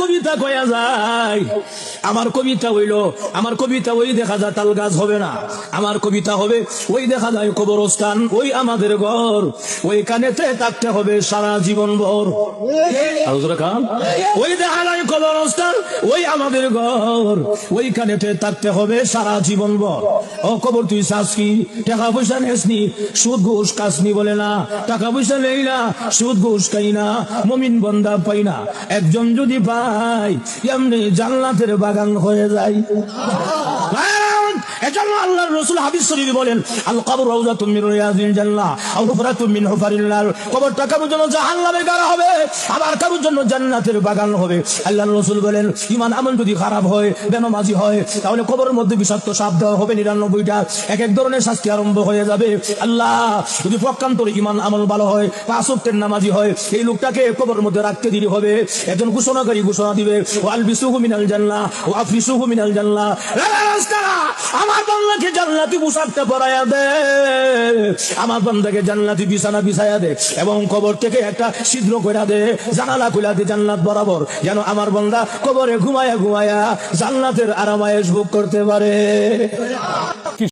কবিতা কয়া যায়। আমার কবিতা হইল, আমার কবিতা ওই দেখা যায় তাল গাছ হবে না, আমার কবিতা হবে ওই দেখা যায় কবরস্থান, ওই আমাদের ঘর, ওইখানেতে থাকতে হবে সারা জীবন ভর। ওই দেখা যায় কবরস্থান, ওই আমাদের ঘর, ওইখানেতে থাকতে হবে সারা জীবন ভর। ও কবর তুই চাস কি? টাকা পয়সা নেসনি, সুদ ঘুষ কাসনি বলে না, টাকা পয়সা নেই না, সুদ ঘুষ খাই না, মুমিন বান্দা পাই না। একজন যদি পাই এমনি জান্নাতের বাগান হয়ে যায়। এজন্য আল্লাহর রাসূল হাদিস শরীফে বলেন, আল কবর রাউযাতুম মিন রিয়াজিল জান্নাহ আও হুফরাতুম মিন হুফারিন নার। কবরটা কারোর জন্য জাহান্নামের গাড়া হবে, আবার কারোর জন্য জান্নাতের বাগান হবে। আল্লাহর রাসূল বলেন, ঈমান আমল যদি খারাপ হয়, বেনামাজি হয়, তাহলে কবরের মধ্যে বিষাক্ত সাপ দেওয়া হবে 99টা, এক এক ধরনের শাস্তি আরম্ভ হয়ে যাবে। আল্লাহ যদি পক্ষান্তর ঈমান আমল ভালো হয়, পাঁচ ওয়াক্তের নামাজি হয়, এই লোকটাকে কবরের মধ্যে রাখতে দেরি হবে। একজন ঘোষণাকারী ঘোষণা দিবে, ওয়াল বিসুহু মিনাল জান্নাহ ওয়া আফরিসুহু মিনাল জান্নাহ। আমার বান্দাকে জান্নাতি পোশাকটা পরাইয়া দে, আমার বান্দাকে জান্নাতি বিছানা বিছাইয়া দে, এবং কবর থেকে একটা ছিদ্র কইরা দে, জানালা কইরা দে জান্নাত বরাবর, যেন আমার বান্দা কবরে ঘুমায়া ঘুমায়া জান্নাতের আরামায়েশ ভোগ করতে পারে।